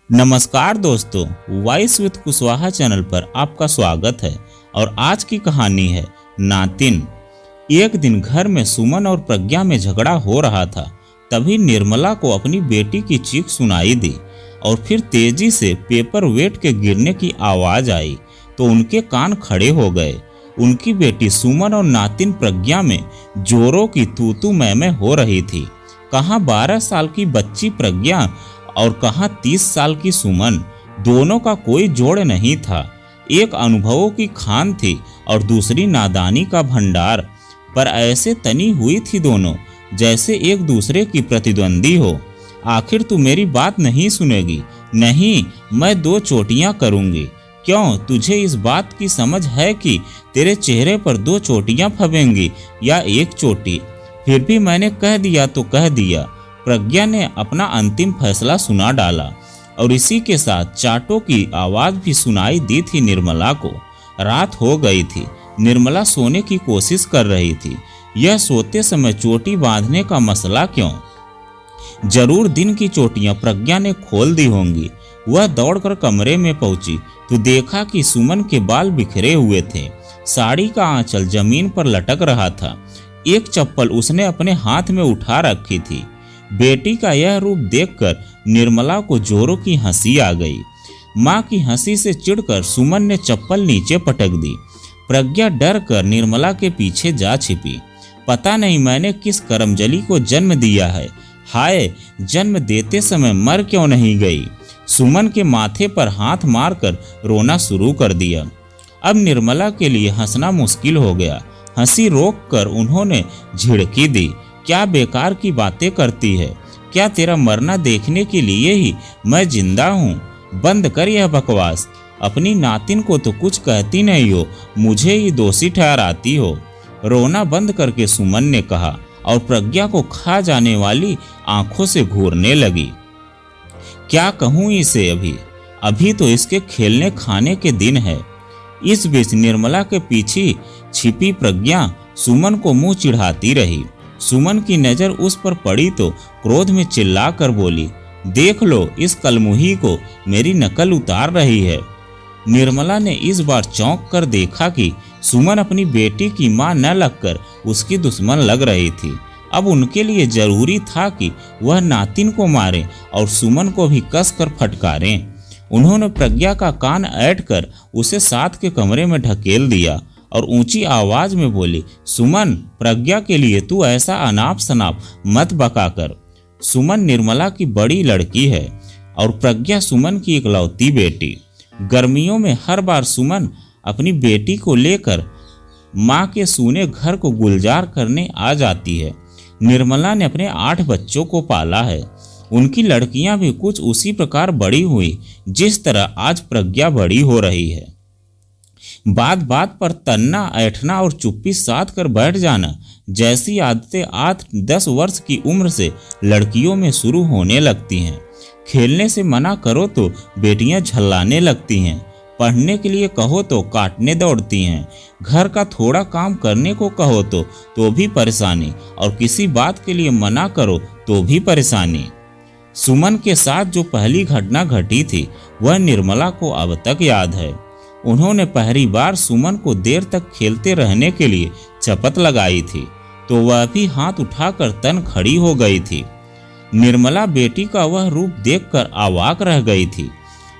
नमस्कार दोस्तों, voice with Kushwaha channel पर आपका स्वागत है। और आज की कहानी है नातिन। एक दिन घर में सुमन और प्रज्ञा में झगड़ा हो रहा था। तभी निर्मला को अपनी बेटी की चीख सुनाई दी और फिर तेजी से पेपर वेट के गिरने की आवाज आई तो उनके कान खड़े हो गए। उनकी बेटी सुमन और नातिन प्रज्ञा में जोरों की तू मैं हो रही थी। कहाँ 12 साल की बच्ची प्रज्ञा और कहाँ 30 साल की सुमन। दोनों का कोई जोड़ नहीं था। एक अनुभवों की खान थी और दूसरी नादानी का भंडार। पर ऐसे तनी हुई थी दोनों जैसे एक दूसरे की प्रतिद्वंदी हो। आखिर तू मेरी बात नहीं सुनेगी? नहीं, मैं 2 चोटियां करूंगी। क्यों, तुझे इस बात की समझ है कि तेरे चेहरे पर 2 चोटियां फबेंगी या एक चोटी? फिर भी मैंने कह दिया तो कह दिया। प्रज्ञा ने अपना अंतिम फैसला सुना डाला और इसी के साथ चाटों की आवाज भी सुनाई दी थी निर्मला को। रात हो गई थी। निर्मला सोने की कोशिश कर रही थी। यह सोते समय चोटी बांधने का मसला क्यों? जरूर दिन की चोटियां प्रज्ञा ने खोल दी होंगी। वह दौड़कर कमरे में पहुंची तो देखा कि सुमन के बाल बिखरे हुए थे। साड़ी का आंचल जमीन पर लटक रहा था। एक चप्पल उसने अपने हाथ में उठा रखी थी। बेटी का यह रूप देखकर निर्मला को जोरों की हंसी आ गई। माँ की हंसी से चिढ़कर सुमन ने चप्पल नीचे पटक दी। प्रज्ञा डर कर निर्मला के पीछे जा छिपी। पता नहीं मैंने किस करमजली को जन्म दिया है। हाय, जन्म देते समय मर क्यों नहीं गई? सुमन के माथे पर हाथ मारकर रोना शुरू कर दिया। अब निर्मला के लिए हंसना मुश्किल हो गया। हंसी रोककर उन्होंने झिड़की दी। क्या बेकार की बातें करती है? क्या तेरा मरना देखने के लिए ही मैं जिंदा हूँ? बंद कर यह बकवास। अपनी नातिन को तो कुछ कहती नहीं हो, मुझे ही दोषी ठहराती हो। रोना बंद करके सुमन ने कहा और प्रज्ञा को खा जाने वाली आंखों से घूरने लगी। क्या कहूँ इसे? अभी तो इसके खेलने खाने के दिन है। इस बीच निर्मला के पीछे छिपी प्रज्ञा सुमन को मुंह चिढ़ाती रही। सुमन की नजर उस पर पड़ी तो क्रोध में चिल्लाकर बोली, देख लो, इस कलमुही को मेरी नकल उतार रही है। निर्मला ने इस बार चौंक कर देखा कि सुमन अपनी बेटी की मां न लगकर उसकी दुश्मन लग रही थी। अब उनके लिए जरूरी था कि वह नातिन को मारे और सुमन को भी कसकर फटकारें। उन्होंने प्रज्ञा का कान ऐंठ कर उसे साथ के कमरे में ढकेल दिया और ऊंची आवाज में बोली, सुमन, प्रज्ञा के लिए तू ऐसा अनाप शनाप मत बका कर। सुमन निर्मला की बड़ी लड़की है और प्रज्ञा सुमन की इकलौती बेटी। गर्मियों में हर बार सुमन अपनी बेटी को लेकर माँ के सूने घर को गुलजार करने आ जाती है। निर्मला ने अपने 8 बच्चों को पाला है। उनकी लड़कियां भी कुछ उसी प्रकार बड़ी हुई जिस तरह आज प्रज्ञा बड़ी हो रही है। बात बात पर तन्ना, ऐठना और चुप्पी साध कर बैठ जाना जैसी आदतें 8-10 वर्ष की उम्र से लड़कियों में शुरू होने लगती हैं। खेलने से मना करो तो बेटियां झल्लाने लगती हैं। पढ़ने के लिए कहो तो काटने दौड़ती हैं। घर का थोड़ा काम करने को कहो तो भी परेशानी, और किसी बात के लिए मना करो तो भी परेशानी। सुमन के साथ जो पहली घटना घटी थी वह निर्मला को अब तक याद है। उन्होंने पहली बार सुमन को देर तक खेलते रहने के लिए शपथ लगाई थी तो वह भी हाथ उठाकर तन खड़ी हो गई थी। निर्मला बेटी का वह रूप देखकर अवाक रह गई थी।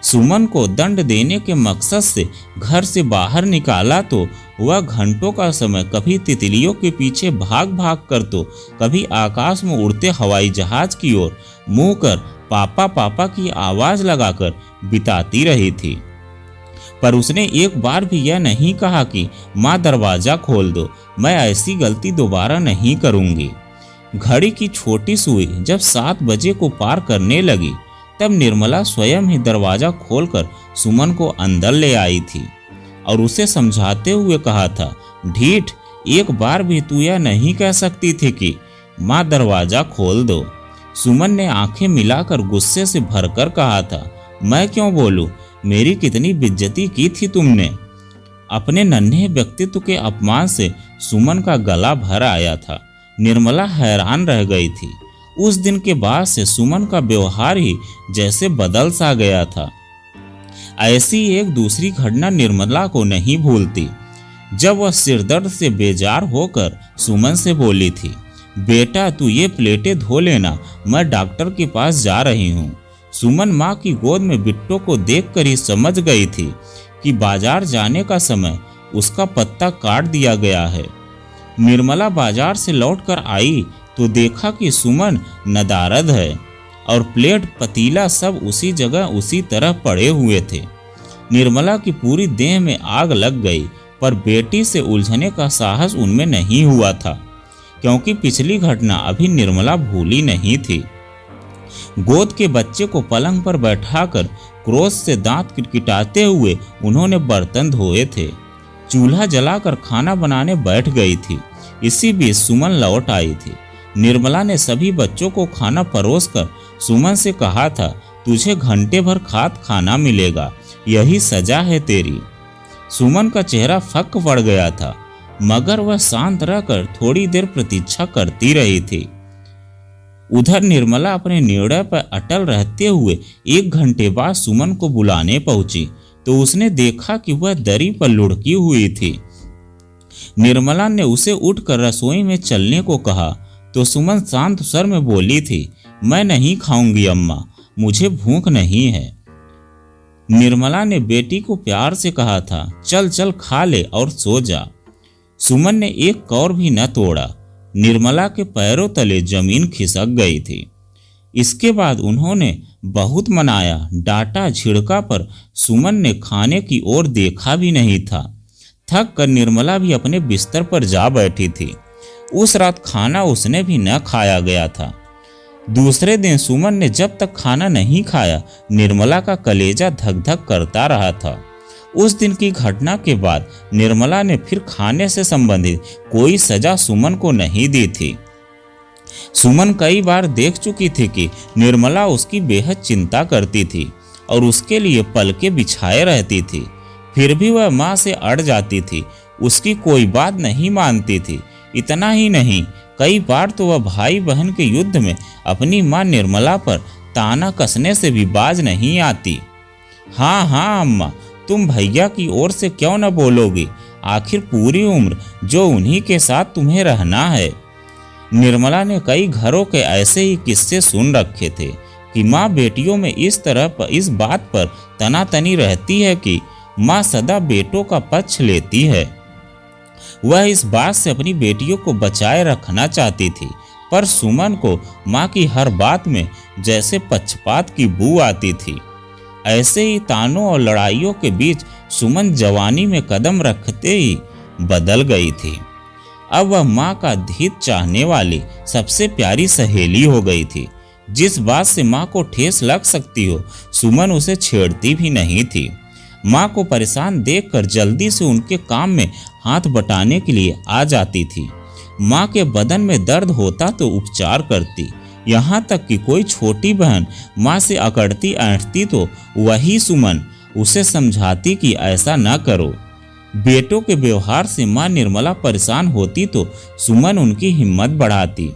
सुमन को दंड देने के मकसद से घर से बाहर निकाला तो वह घंटों का समय कभी तितलियों के पीछे भाग भाग कर तो कभी आकाश में उड़ते हवाई जहाज की ओर मुंह कर पापा पापा की आवाज लगाकर बिताती रही थी। पर उसने एक बार भी यह नहीं कहा कि माँ दरवाजा खोल दो, मैं ऐसी गलती दोबारा नहीं करूंगी। घड़ी की छोटी सुई जब 7 बजे को पार करने लगी तब निर्मला स्वयं ही दरवाजा खोलकर सुमन को अंदर ले आई थी और उसे समझाते हुए कहा था, ढीठ, एक बार भी तू यह नहीं कह सकती थी कि माँ दरवाजा खोल दो। सुमन ने आंखें मिलाकर गुस्से से भरकर कहा था, मैं क्यों बोलूं? मेरी कितनी बेइज्जती की थी तुमने। अपने नन्हे व्यक्तित्व के अपमान से सुमन का गला भर आया था। निर्मला हैरान रह गई थी उस दिन के बाद से सुमन का व्यवहार ही जैसे बदल सा गया था। ऐसी एक दूसरी घटना निर्मला को नहीं भूलती, जब वह सिरदर्द से बेजार होकर सुमन से बोली थी, बेटा तू ये प्लेटें धो लेना, मैं डॉक्टर के पास जा रही हूँ। सुमन माँ की गोद में बिट्टो को देखकर ही समझ गई थी कि बाजार जाने का समय उसका पत्ता काट दिया गया है। निर्मला बाजार से लौटकर आई तो देखा कि सुमन नदारद है और प्लेट पतीला सब उसी जगह उसी तरह पड़े हुए थे। निर्मला की पूरी देह में आग लग गई, पर बेटी से उलझने का साहस उनमें नहीं हुआ था, क्योंकि पिछली घटना अभी निर्मला भूली नहीं थी। गोद के बच्चे को पलंग पर बैठाकर क्रोध से दांत किटकिटाते हुए उन्होंने बर्तन धोए थे। चूल्हा जलाकर खाना बनाने बैठ गई थी। इसी बीच सुमन लौट आई थी। निर्मला ने सभी बच्चों को खाना परोसकर सुमन से कहा था, तुझे घंटे भर खाना मिलेगा, यही सजा है तेरी। सुमन का चेहरा फक पड़ गया था, मगर वह शांत रहकर थोड़ी देर प्रतीक्षा करती रही थी। उधर निर्मला अपने निर्णय पर अटल रहते हुए 1 घंटे बाद सुमन को बुलाने पहुंची तो उसने देखा कि वह दरी पर लुढ़की हुई थी। निर्मला ने उसे उठकर रसोई में चलने को कहा तो सुमन शांत स्वर में बोली थी, मैं नहीं खाऊंगी अम्मा, मुझे भूख नहीं है। निर्मला ने बेटी को प्यार से कहा था, चल चल खा ले और सो जा। सुमन ने एक कौर भी न तोड़ा। निर्मला के पैरों तले जमीन खिसक गई थी। इसके बाद उन्होंने बहुत मनाया, डांटा, झिड़का, पर सुमन ने खाने की ओर देखा भी नहीं था। थक कर निर्मला भी अपने बिस्तर पर जा बैठी थी। उस रात खाना उसने भी न खाया गया था। दूसरे दिन सुमन ने जब तक खाना नहीं खाया, निर्मला का कलेजा धक धक करता रहा था। उस दिन की घटना के बाद निर्मला ने फिर खाने से संबंधित कोई सजा सुमन को नहीं दी थी। सुमन कई बार देख चुकी थी कि निर्मला उसकी बेहद चिंता करती थी और उसके लिए पलके बिछाए रहती थी, फिर भी वह माँ से अड़ जाती थी, उसकी कोई बात नहीं मानती थी। इतना ही नहीं, कई बार तो वह भाई बहन के युद्ध में अपनी माँ निर्मला पर ताना कसने से भी बाज नहीं आती। हाँ हाँ अम्मा, तुम भैया की ओर से क्यों न बोलोगी, आखिर पूरी उम्र जो उन्हीं के साथ तुम्हें रहना है। निर्मला ने कई घरों के ऐसे ही किस्से सुन रखे थे कि माँ बेटियों में इस बात पर तनातनी रहती है कि माँ सदा बेटों का पक्ष लेती है। वह इस बात से अपनी बेटियों को बचाए रखना चाहती थी, पर सुमन को माँ की हर बात में जैसे पक्षपात की बू आती थी। ऐसे ही तानों और लड़ाइयों के बीच सुमन जवानी में कदम रखते ही बदल गई थी। अब वह माँ का हित चाहने वाली सबसे प्यारी सहेली हो गई थी। जिस बात से माँ को ठेस लग सकती हो, सुमन उसे छेड़ती भी नहीं थी। माँ को परेशान देखकर जल्दी से उनके काम में हाथ बटाने के लिए आ जाती थी। माँ के बदन में दर्द होता तो उपचार करती, यहाँ तक कि कोई छोटी बहन माँ से अकड़ती ऐंठती तो वही सुमन उसे समझाती कि ऐसा न करो। बेटों के व्यवहार से माँ निर्मला परेशान होती तो सुमन उनकी हिम्मत बढ़ाती।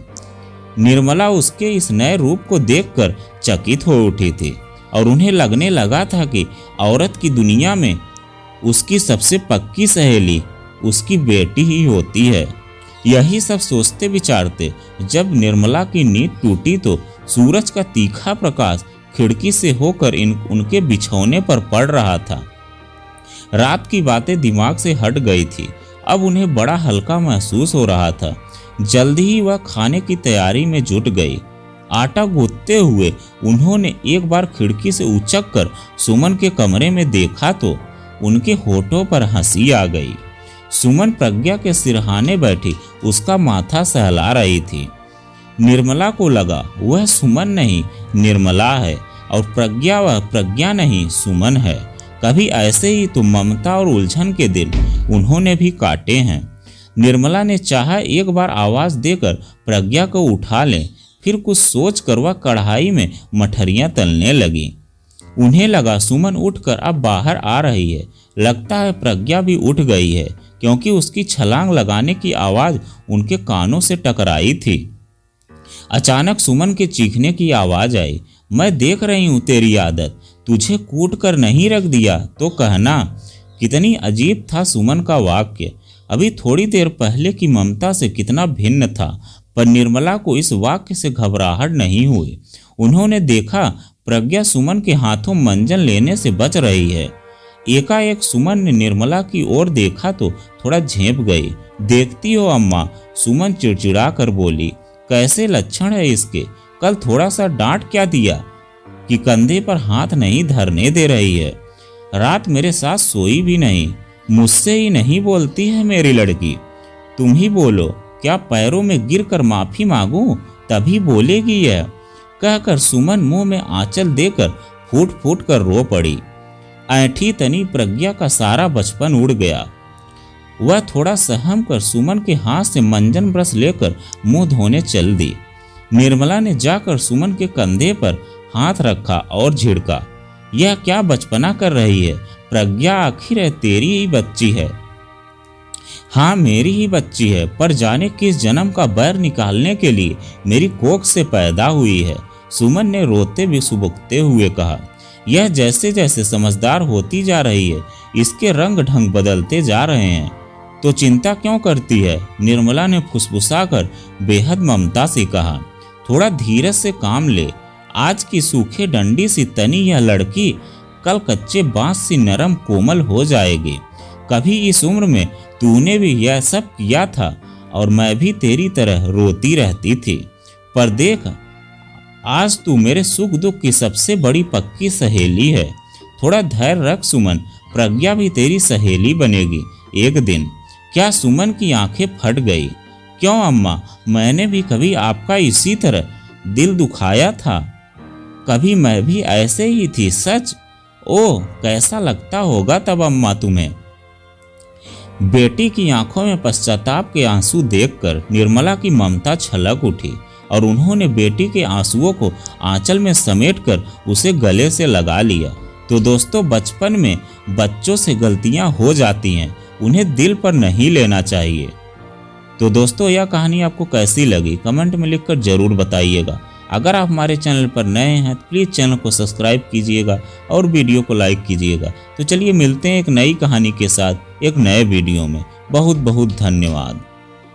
निर्मला उसके इस नए रूप को देखकर चकित हो उठी थी और उन्हें लगने लगा था कि औरत की दुनिया में उसकी सबसे पक्की सहेली उसकी बेटी ही होती है। यही सब सोचते विचारते जब निर्मला की नींद टूटी तो सूरज का तीखा प्रकाश खिड़की से होकर उनके बिछौने पर पड़ रहा था। रात की बातें दिमाग से हट गई थी। अब उन्हें बड़ा हल्का महसूस हो रहा था। जल्दी ही वह खाने की तैयारी में जुट गई। आटा गूंथते हुए उन्होंने एक बार खिड़की से उचक कर सुमन के कमरे में देखा तो उनके होठों पर हंसी आ गई। सुमन प्रज्ञा के सिरहाने बैठी उसका माथा सहला रही थी। निर्मला को लगा वह सुमन नहीं निर्मला है और प्रज्ञा वह प्रज्ञा नहीं सुमन है। कभी ऐसे ही तो ममता और उलझन के दिन उन्होंने भी काटे हैं। निर्मला ने चाहा एक बार आवाज देकर प्रज्ञा को उठा लें, फिर कुछ सोच कर वह कढ़ाई में मठरियां तलने लगी। उन्हें लगा सुमन उठकर अब बाहर आ रही है। लगता है प्रज्ञा भी उठ गई है, क्योंकि उसकी छलांग लगाने की आवाज उनके कानों से टकराई थी। अचानक सुमन के चीखने की आवाज आई। मैं देख रही हूँ तेरी आदत, तुझे कूट कर नहीं रख दिया तो कहना। कितनी अजीब था सुमन का वाक्य। अभी थोड़ी देर पहले की ममता से कितना भिन्न था, पर निर्मला को इस वाक्य से घबराहट नहीं हुई। उन्होंने देखा प्रज्ञा सुमन के हाथों मंजन लेने से बच रही है। एकाएक सुमन ने निर्मला की ओर देखा तो थोड़ा झेंप गई। देखती हो अम्मा, सुमन चिड़चिड़ा कर बोली, कैसे लक्षण है इसके? कल थोड़ा सा डांट क्या दिया कि कंधे पर हाथ नहीं धरने दे रही है। रात मेरे साथ सोई भी नहीं, मुझसे ही नहीं बोलती है मेरी लड़की। तुम ही बोलो, क्या पैरों में गिरकर माफी मांगूं तभी बोलेगी यह? कहकर सुमन मुंह में आंचल देकर फूट फूट कर रो पड़ी। ऐठी तनी प्रज्ञा का सारा बचपन उड़ गया। वह थोड़ा सहम कर सुमन के हाथ से मंजन ब्रश लेकर मुंह धोने चल दी। निर्मला ने जाकर सुमन के कंधे पर हाथ रखा और झिड़का, यह क्या बचपना कर रही है प्रज्ञा? आखिर तेरी ही बच्ची है। हाँ मेरी ही बच्ची है, पर जाने किस जन्म का बैर निकालने के लिए मेरी कोख से पैदा हुई है। सुमन ने रोते भी सुबकते हुए कहा। यह जैसे जैसे समझदार होती जा रही है, इसके रंग ढंग बदलते जा रहे हैं। तो चिंता क्यों करती है? निर्मला ने फुसफुसाकर बेहद ममता से कहा। थोड़ा धीरज से काम ले। आज की सूखे डंडी सी तनी यह लड़की कल कच्चे बांस सी नरम कोमल हो जाएगी। कभी इस उम्र में तूने भी यह सब किया था और मैं भी तेरी तरह रोती रहती थी। पर देख, आज तू मेरे सुख दुख की सबसे बड़ी पक्की सहेली है। थोड़ा धैर्य रख सुमन, प्रज्ञा भी तेरी सहेली बनेगी एक दिन। क्या सुमन की आंखें फट गई। क्यों अम्मा, मैंने भी कभी आपका इसी तरह दिल दुखाया था? कभी मैं भी ऐसे ही थी सच? ओह कैसा लगता होगा तब अम्मा तुम्हें। बेटी की आंखों में पश्चाताप के आंसू देखकर निर्मला की ममता छलक उठी और उन्होंने बेटी के आंसुओं को आंचल में समेटकर उसे गले से लगा लिया। तो दोस्तों, बचपन में बच्चों से गलतियां हो जाती हैं, उन्हें दिल पर नहीं लेना चाहिए। तो दोस्तों, यह कहानी आपको कैसी लगी कमेंट में लिखकर जरूर बताइएगा। अगर आप हमारे चैनल पर नए हैं तो प्लीज़ चैनल को सब्सक्राइब कीजिएगा और वीडियो को लाइक कीजिएगा। तो चलिए मिलते हैं एक नई कहानी के साथ एक नए वीडियो में। बहुत बहुत धन्यवाद।